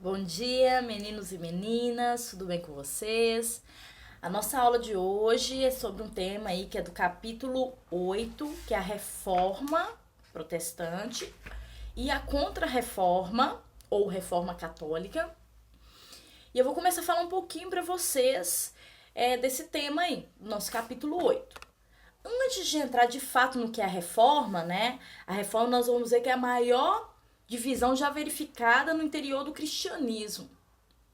Bom dia, meninos e meninas, tudo bem com vocês? A nossa aula de hoje é sobre um tema aí que é do capítulo 8, que é a reforma protestante e a contra-reforma ou reforma católica. E eu vou começar a falar um pouquinho para vocês desse tema aí, nosso capítulo 8. Antes de entrar de fato no que é a reforma, né? A reforma nós vamos ver que é a maior divisão já verificada no interior do cristianismo,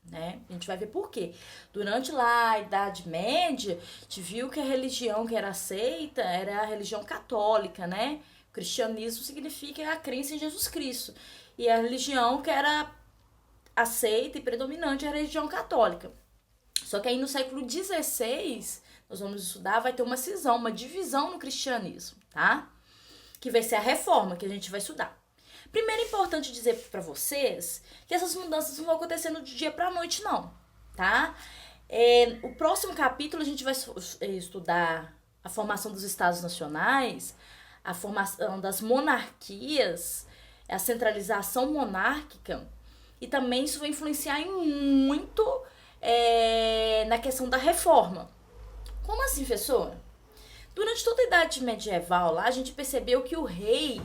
né? A gente vai ver por quê. Durante lá a Idade Média, a gente viu que a religião que era aceita era a religião católica, né? O cristianismo significa a crença em Jesus Cristo. E a religião que era aceita e predominante é a religião católica. Só que aí no século XVI, nós vamos estudar, vai ter uma cisão, uma divisão no cristianismo, tá? Que vai ser a reforma que a gente vai estudar. Primeiro é importante dizer para vocês que essas mudanças não vão acontecendo de dia para noite, não, tá? O próximo capítulo a gente vai estudar a formação dos estados nacionais, a formação das monarquias, a centralização monárquica, e também isso vai influenciar muito na questão da reforma. Como assim, professora? Durante toda a idade medieval lá, a gente percebeu que o rei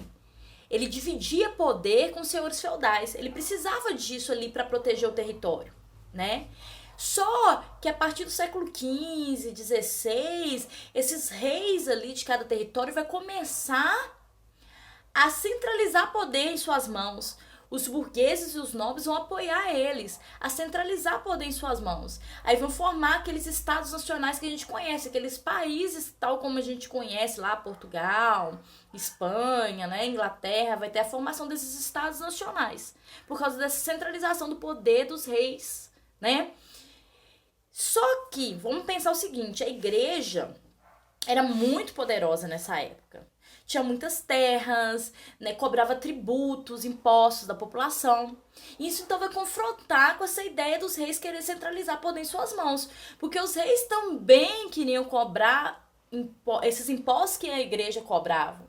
ele dividia poder com os senhores feudais. Ele precisava disso ali para proteger o território, né? Só que a partir do século XV, XVI, esses reis ali de cada território vai começar a centralizar poder em suas mãos. Os burgueses e os nobres vão apoiar eles a centralizar poder em suas mãos. Aí vão formar aqueles estados nacionais que a gente conhece, aqueles países tal como a gente conhece lá, Portugal, Espanha, né, Inglaterra, vai ter a formação desses estados nacionais por causa dessa centralização do poder dos reis, né? Só que, vamos pensar o seguinte, a igreja era muito poderosa nessa época. Tinha muitas terras, né, cobrava tributos, impostos da população. Isso então vai confrontar com essa ideia dos reis querer centralizar poder em suas mãos. Porque os reis também queriam cobrar esses impostos que a igreja cobrava,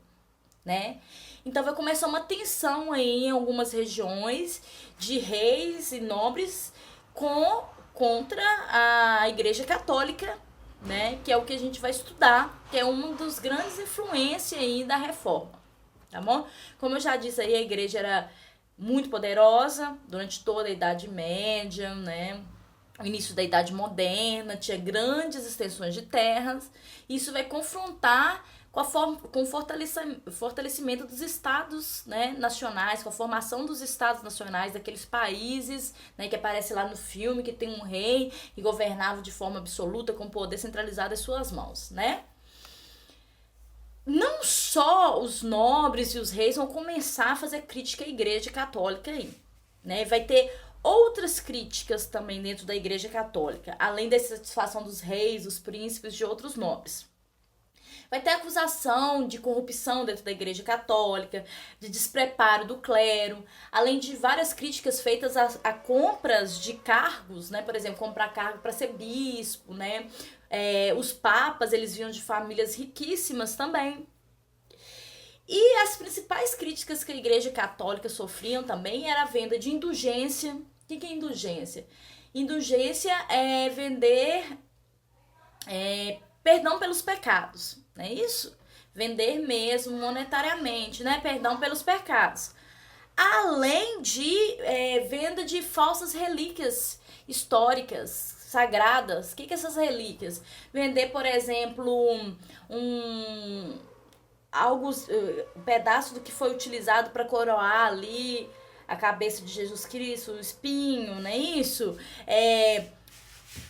né? Então vai começar uma tensão aí em algumas regiões de reis e nobres contra a igreja católica, né? Que é o que a gente vai estudar, que é uma dos grandes influências aí da reforma, tá bom? Como eu já disse aí, a igreja era muito poderosa durante toda a Idade Média, né? O início da Idade Moderna, tinha grandes extensões de terras. Isso vai confrontar com o fortalecimento dos estados, né, nacionais, com a formação dos estados nacionais daqueles países, né, que aparece lá no filme, que tem um rei que governava de forma absoluta, com poder centralizado em suas mãos, né? Não só os nobres e os reis vão começar a fazer crítica à igreja católica aí, né? Vai ter outras críticas também dentro da igreja católica, além da satisfação dos reis, dos príncipes, de outros nobres. Vai ter acusação de corrupção dentro da igreja católica, de despreparo do clero, além de várias críticas feitas a compras de cargos, né? Por exemplo, comprar cargo para ser bispo, né? Os papas, eles vinham de famílias riquíssimas também. E as principais críticas que a igreja católica sofriam também era a venda de indulgência. O que é indulgência? Indulgência é vender perdão pelos pecados, não é isso? Vender mesmo monetariamente, né? Perdão pelos pecados. Além de venda de falsas relíquias históricas, sagradas. O que é essas relíquias? Vender, por exemplo, um pedaço do que foi utilizado para coroar ali a cabeça de Jesus Cristo, o espinho, não é isso?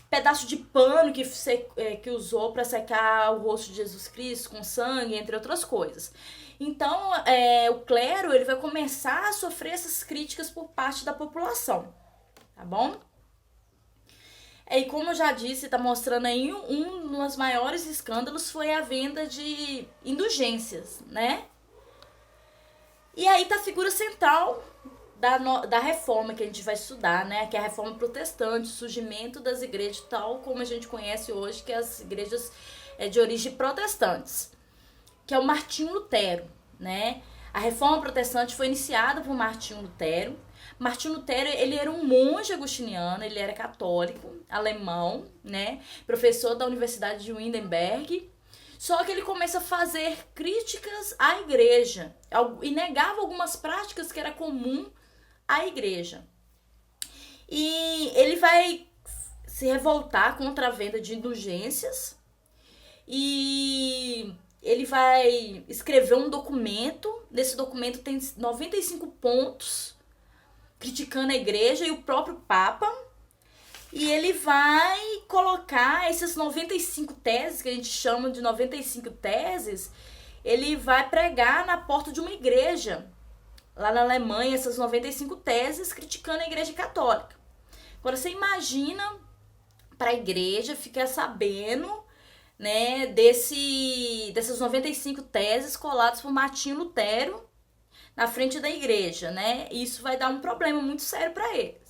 Pedaço de pano que usou para secar o rosto de Jesus Cristo com sangue, entre outras coisas. Então, o clero ele vai começar a sofrer essas críticas por parte da população, tá bom? E como eu já disse, está mostrando aí um dos maiores escândalos foi a venda de indulgências, né? E aí tá a figura central da reforma que a gente vai estudar, né? Que é a reforma protestante, o surgimento das igrejas tal como a gente conhece hoje, que é as igrejas de origem protestantes, que é o Martinho Lutero, né? A reforma protestante foi iniciada por Martinho Lutero, Martinho Lutero, ele era um monge agostiniano, ele era católico, alemão, né? Professor da Universidade de Wittenberg. Só que ele começa a fazer críticas à igreja e negava algumas práticas que era comum à igreja. E ele vai se revoltar contra a venda de indulgências e ele vai escrever um documento. Nesse documento tem 95 pontos criticando a igreja e o próprio Papa. E ele vai colocar essas 95 teses, que a gente chama de 95 teses, ele vai pregar na porta de uma igreja, lá na Alemanha, essas 95 teses criticando a igreja católica. Agora, você imagina para a igreja ficar sabendo, né, dessas 95 teses coladas por Martinho Lutero na frente da igreja, né? Isso vai dar um problema muito sério para eles.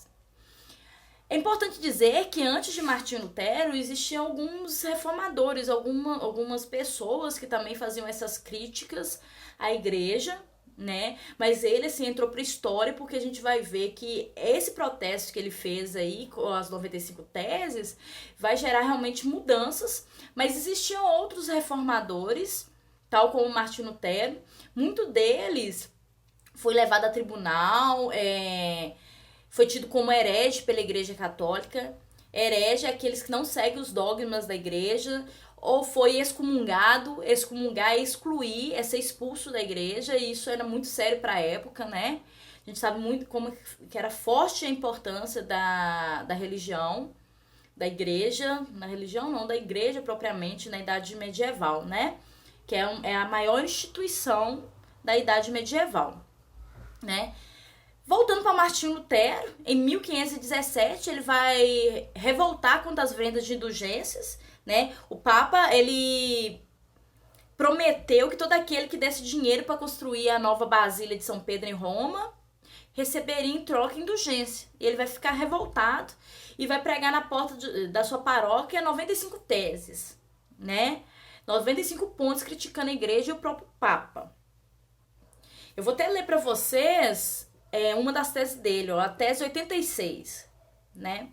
É importante dizer que antes de Martinho Lutero existiam alguns reformadores, algumas pessoas que também faziam essas críticas à igreja, né? Mas ele assim entrou para a história porque a gente vai ver que esse protesto que ele fez aí com as 95 teses vai gerar realmente mudanças, mas existiam outros reformadores, tal como Martinho Lutero, muito deles foi levado a tribunal, foi tido como herege pela Igreja Católica. Herege é aqueles que não seguem os dogmas da igreja, ou foi excomungado. Excomungar é excluir, é ser expulso da igreja, e isso era muito sério para a época, né? A gente sabe muito como que era forte a importância da religião, da igreja, na religião não, da igreja propriamente, na Idade Medieval, né? Que é a maior instituição da Idade Medieval, né? Voltando para Martinho Lutero, em 1517 ele vai revoltar contra as vendas de indulgências, né? O Papa, ele prometeu que todo aquele que desse dinheiro para construir a nova Basílica de São Pedro em Roma receberia em troca indulgência. E ele vai ficar revoltado e vai pregar na porta da sua paróquia 95 teses, né? 95 pontos criticando a igreja e o próprio Papa. Eu vou até ler para vocês uma das teses dele, ó, a tese 86, né?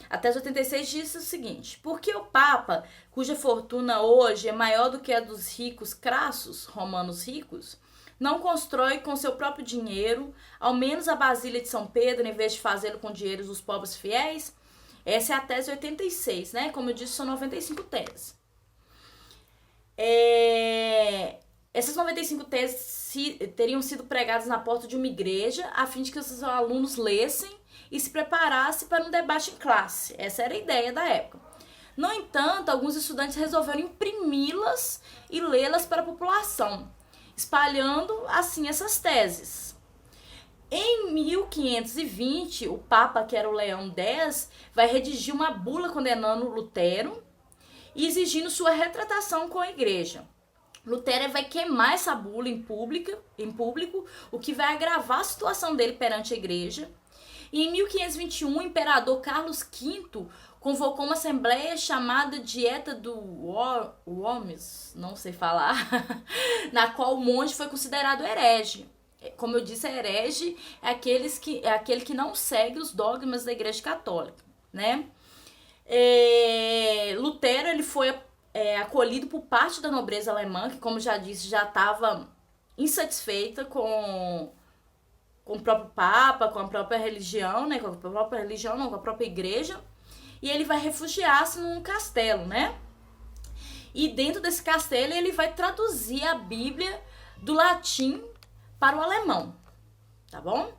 A tese 86 diz o seguinte: por que o Papa, cuja fortuna hoje é maior do que a dos ricos crassos, romanos ricos, não constrói com seu próprio dinheiro, ao menos a Basílica de São Pedro, em vez de fazê-lo com dinheiros dos pobres fiéis? Essa é a tese 86, né? Como eu disse, são 95 teses. Essas 95 teses teriam sido pregadas na porta de uma igreja a fim de que os seus alunos lessem e se preparassem para um debate em classe. Essa era a ideia da época. No entanto, alguns estudantes resolveram imprimi-las e lê-las para a população, espalhando assim essas teses. Em 1520, o Papa, que era o Leão X, vai redigir uma bula condenando Lutero e exigindo sua retratação com a igreja. Lutero vai queimar essa bula em público, o que vai agravar a situação dele perante a igreja. E em 1521, o imperador Carlos V convocou uma assembleia chamada Dieta do Worms, não sei falar, na qual o monge foi considerado herege. Como eu disse, herege é aquele que não segue os dogmas da Igreja Católica, né? Lutero ele foi acolhido por parte da nobreza alemã, que, como já disse, já estava insatisfeita com o próprio Papa, com a própria religião, né? Com a própria religião, não, com a própria igreja. E ele vai refugiar-se num castelo, né? E dentro desse castelo ele vai traduzir a Bíblia do latim para o alemão, tá bom?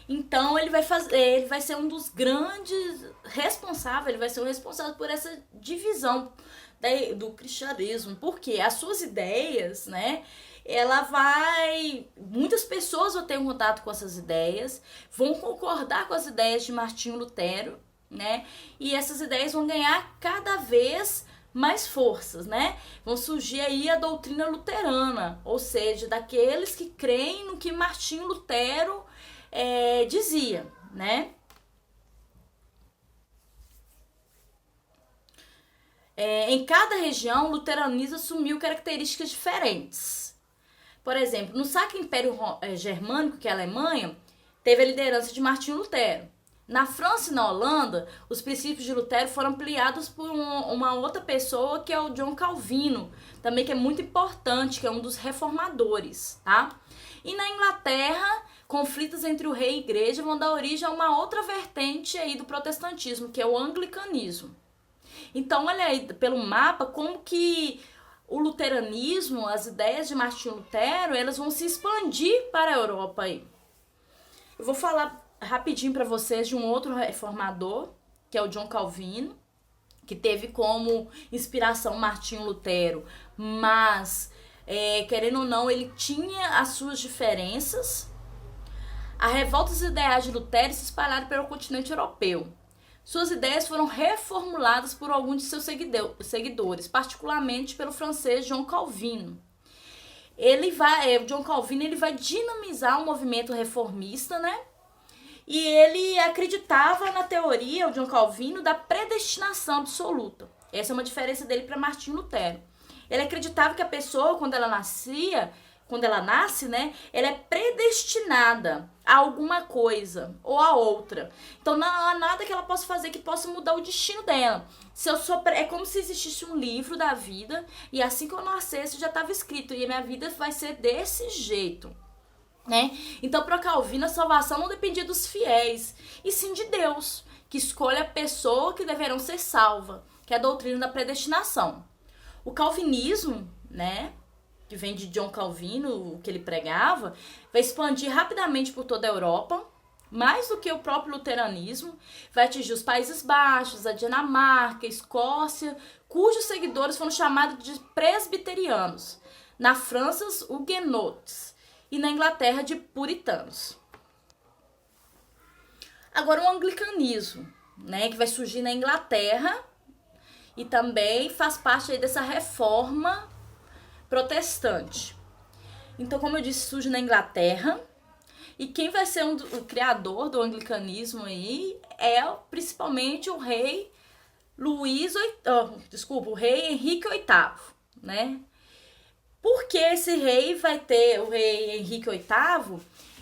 Então ele vai ser um dos grandes responsáveis, ele vai ser o responsável por essa divisão do cristianismo, porque as suas ideias, né, muitas pessoas vão ter um contato com essas ideias, vão concordar com as ideias de Martinho Lutero, né, e essas ideias vão ganhar cada vez mais forças, né, vão surgir aí a doutrina luterana, ou seja, daqueles que creem no que Martinho Lutero dizia, né. Em cada região, o luteranismo assumiu características diferentes. Por exemplo, no Sacro Império Germânico, que é a Alemanha, teve a liderança de Martinho Lutero. Na França e na Holanda, os princípios de Lutero foram ampliados por uma outra pessoa, que é o John Calvino, também, que é muito importante, que é um dos reformadores, tá? E na Inglaterra, conflitos entre o rei e a igreja vão dar origem a uma outra vertente aí do protestantismo, que é o anglicanismo. Então, olha aí pelo mapa como que o luteranismo, as ideias de Martinho Lutero, elas vão se expandir para a Europa aí. Eu vou falar rapidinho para vocês de um outro reformador, que é o John Calvino, que teve como inspiração Martinho Lutero, mas, querendo ou não, ele tinha as suas diferenças. A revolta dos ideais de Lutero se espalharam pelo continente europeu. Suas ideias foram reformuladas por alguns de seus seguidores, particularmente pelo francês John Calvino. O John Calvino ele vai dinamizar o movimento reformista, né? E ele acreditava na teoria, o John Calvino, da predestinação absoluta. Essa é uma diferença dele para Martinho Lutero. Ele acreditava que a pessoa, quando ela nasce, né, ela é predestinada a alguma coisa ou a outra. Então não há nada que ela possa fazer que possa mudar o destino dela. É como se existisse um livro da vida e assim que eu nascesse já estava escrito e a minha vida vai ser desse jeito, né? Então, para Calvino, a salvação não dependia dos fiéis, e sim de Deus, que escolhe a pessoa que deverão ser salva, que é a doutrina da predestinação. O calvinismo, né, que vem de John Calvino, o que ele pregava, vai expandir rapidamente por toda a Europa, mais do que o próprio luteranismo, vai atingir os Países Baixos, a Dinamarca, a Escócia, cujos seguidores foram chamados de presbiterianos. Na França, os huguenotes. E na Inglaterra, de puritanos. Agora, o anglicanismo, né, que vai surgir na Inglaterra e também faz parte aí dessa reforma protestante. Então, como eu disse, surge na Inglaterra, e quem vai ser o criador do anglicanismo aí é principalmente o rei o rei Henrique VIII, né? Porque esse rei o rei Henrique VIII,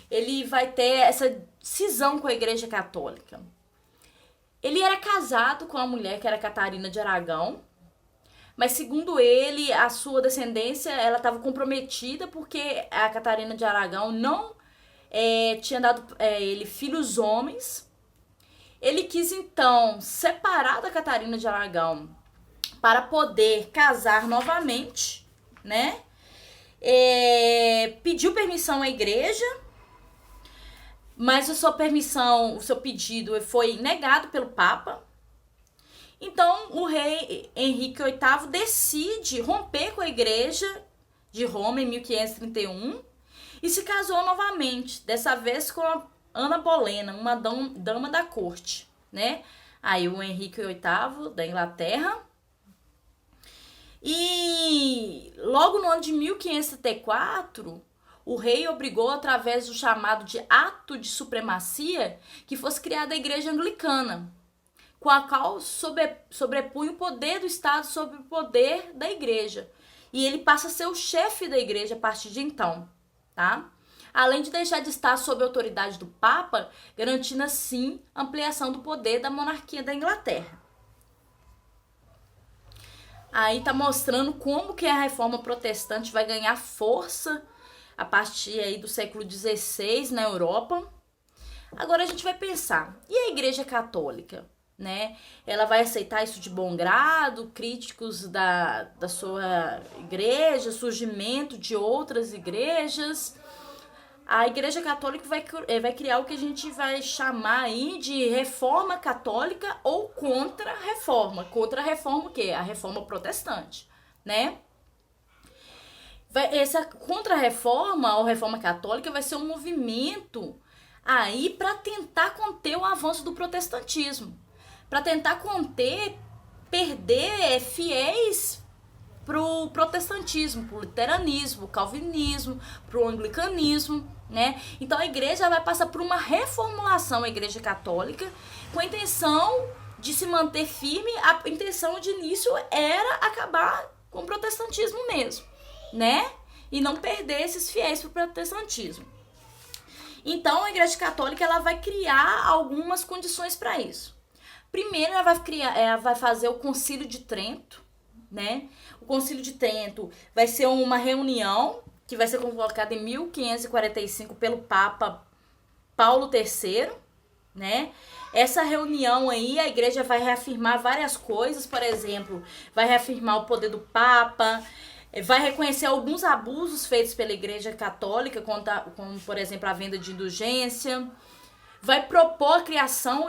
ele vai ter essa cisão com a Igreja Católica. Ele era casado com uma mulher que era Catarina de Aragão, mas segundo ele, a sua descendência, ela estava comprometida porque a Catarina de Aragão não tinha dado ele filhos homens. Ele quis então separar da Catarina de Aragão para poder casar novamente, né? Pediu permissão à igreja, mas o seu pedido foi negado pelo Papa. Então o rei Henrique VIII decide romper com a igreja de Roma em 1531 e se casou novamente, dessa vez com a Ana Bolena, uma dama da corte, né? Aí o Henrique VIII da Inglaterra. E logo no ano de 1534, o rei obrigou, através do chamado de Ato de Supremacia, que fosse criada a Igreja Anglicana, com a qual sobrepunha o poder do Estado sobre o poder da Igreja. E ele passa a ser o chefe da Igreja a partir de então, tá? Além de deixar de estar sob a autoridade do Papa, garantindo assim a ampliação do poder da monarquia da Inglaterra. Aí tá mostrando como que a reforma protestante vai ganhar força a partir aí do século XVI na Europa. Agora a gente vai pensar, e a Igreja Católica, né? Ela vai aceitar isso de bom grado? Críticos da sua igreja, surgimento de outras igrejas? A Igreja Católica vai criar o que a gente vai chamar aí de reforma católica ou contra-reforma. Contra-reforma o quê? A reforma protestante, né? Essa contra-reforma ou reforma católica vai ser um movimento aí para tentar conter o avanço do protestantismo. Para tentar perder fiéis pro protestantismo, pro luteranismo, pro calvinismo, pro anglicanismo, né? Então a igreja vai passar por uma reformulação, a Igreja Católica, com a intenção de se manter firme. A intenção de início era acabar com o protestantismo mesmo, né? E não perder esses fiéis pro protestantismo. Então, a Igreja Católica ela vai criar algumas condições para isso. Primeiro, ela vai fazer o Concílio de Trento, né? O Concílio de Trento vai ser uma reunião que vai ser convocada em 1545 pelo Papa Paulo III, né? Essa reunião aí, a igreja vai reafirmar várias coisas, por exemplo, vai reafirmar o poder do Papa, vai reconhecer alguns abusos feitos pela Igreja Católica, como por exemplo, a venda de indulgência, vai propor a criação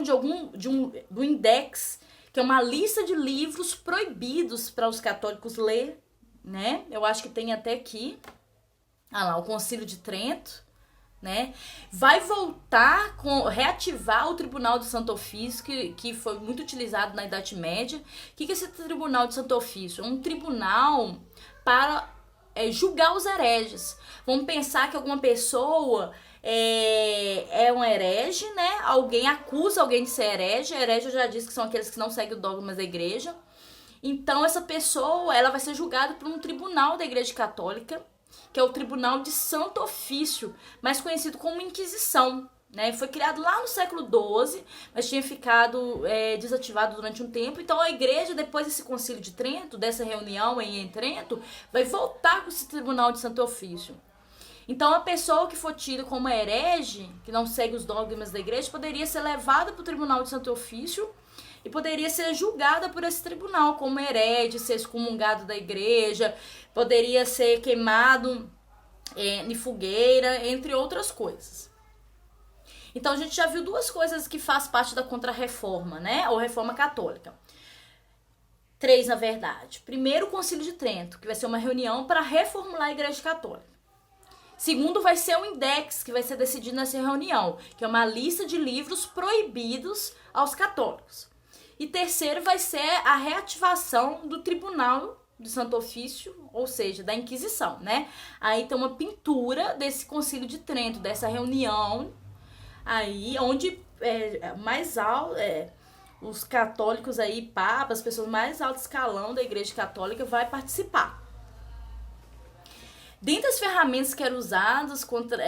do Index, que é uma lista de livros proibidos para os católicos ler, né? Eu acho que tem até aqui, o Concílio de Trento, né? Vai reativar o Tribunal do Santo Ofício, que foi muito utilizado na Idade Média. O que é esse Tribunal do Santo Ofício? É um tribunal para julgar os hereges. Vamos pensar que alguma pessoa é um herege, né? Alguém acusa alguém de ser herege. Herege, eu já disse que são aqueles que não seguem o dogma da igreja. Então, essa pessoa ela vai ser julgada por um tribunal da Igreja Católica, que é o Tribunal de Santo Ofício, mais conhecido como Inquisição, né? Foi criado lá no século XII, mas tinha ficado desativado durante um tempo. Então a igreja, depois desse Concílio de Trento, dessa reunião em Trento, vai voltar com esse Tribunal de Santo Ofício. Então a pessoa que for tida como herege, que não segue os dogmas da igreja, poderia ser levada para o Tribunal de Santo Ofício e poderia ser julgada por esse tribunal como herege, ser excomungado da igreja, poderia ser queimado em fogueira, entre outras coisas. Então a gente já viu duas coisas que faz parte da Contra-Reforma, né? Ou Reforma Católica. 3, na verdade. Primeiro, o Concílio de Trento, que vai ser uma reunião para reformular a Igreja Católica. Segundo, vai ser o Index, que vai ser decidido nessa reunião, que é uma lista de livros proibidos aos católicos. E terceiro, vai ser a reativação do Tribunal do Santo Ofício, ou seja, da Inquisição, né? Aí tem uma pintura desse Concílio de Trento, dessa reunião, aí onde os católicos aí, papas, pessoas mais alto escalão da Igreja Católica vai participar. Dentre as ferramentas que eram usadas contra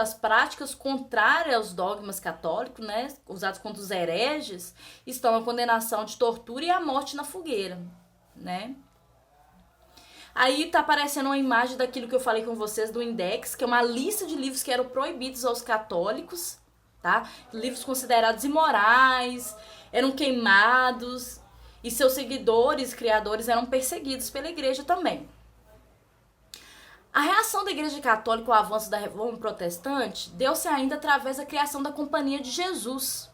as práticas contrárias aos dogmas católicos, né, usados contra os hereges, estão a condenação de tortura e a morte na fogueira, né? Aí tá aparecendo uma imagem daquilo que eu falei com vocês do Index, que é uma lista de livros que eram proibidos aos católicos, tá? Livros considerados imorais, eram queimados e seus seguidores, criadores eram perseguidos pela igreja também. A reação da Igreja Católica ao avanço da Reforma Protestante deu-se ainda através da criação da Companhia de Jesus,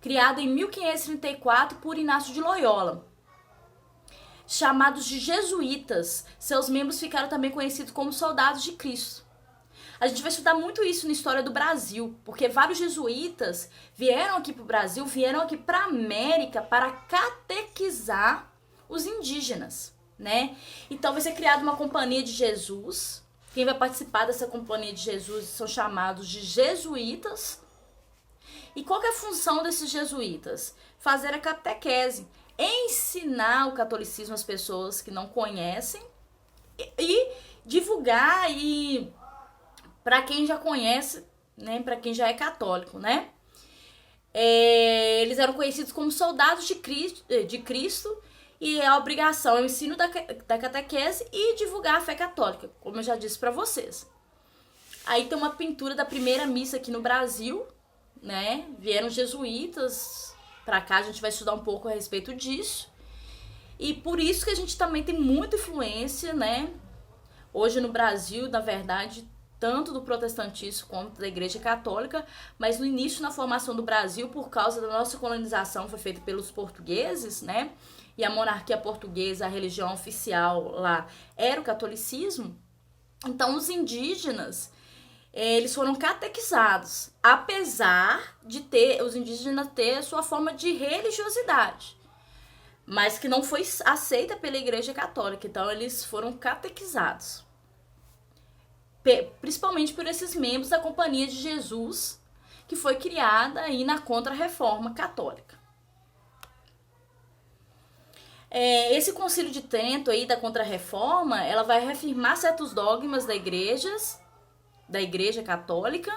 criada em 1534 por Inácio de Loyola. Chamados de jesuítas, seus membros ficaram também conhecidos como soldados de Cristo. A gente vai estudar muito isso na história do Brasil, porque vários jesuítas vieram aqui para o Brasil, vieram aqui para a América para catequizar os indígenas, né? Então vai ser criada uma Companhia de Jesus. Quem vai participar dessa Companhia de Jesus são chamados de jesuítas. E qual que é a função desses jesuítas? Fazer a catequese, ensinar o catolicismo às pessoas que não conhecem e divulgar e para quem já conhece, né, para quem já é católico, né? Eles eram conhecidos como soldados de Cristo e a obrigação é o ensino da catequese e divulgar a fé católica, como eu já disse para vocês. Aí tem uma pintura da primeira missa aqui no Brasil, né? Vieram jesuítas para cá, a gente vai estudar um pouco a respeito disso. E por isso que a gente também tem muita influência, né? Hoje no Brasil, na verdade, tanto do protestantismo quanto da Igreja Católica, mas no início, na formação do Brasil, por causa da nossa colonização, foi feita pelos portugueses, né? E a monarquia portuguesa, a religião oficial lá, era o catolicismo. Então, os indígenas, eles foram catequizados, apesar de os indígenas ter a sua forma de religiosidade, mas que não foi aceita pela Igreja Católica. Então, eles foram catequizados, principalmente por esses membros da Companhia de Jesus, que foi criada aí na Contra-Reforma Católica. Esse Concílio de Trento aí da Contra-Reforma, ela vai reafirmar certos dogmas da igreja, da Igreja Católica.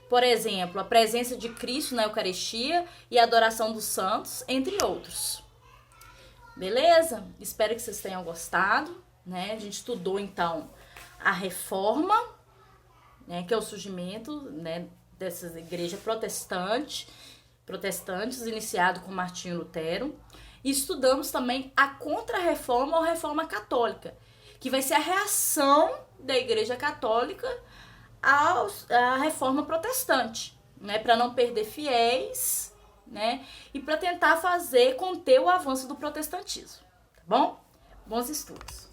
Por exemplo, a presença de Cristo na Eucaristia e a adoração dos santos, entre outros. Beleza? Espero que vocês tenham gostado, né? A gente estudou, então, a Reforma, né, que é o surgimento, né, dessas igrejas protestantes, iniciado com Martinho Lutero. E estudamos também a Contra-Reforma ou Reforma Católica, que vai ser a reação da Igreja Católica à Reforma Protestante, né, para não perder fiéis, né, e para tentar conter o avanço do protestantismo, tá bom? Bons estudos!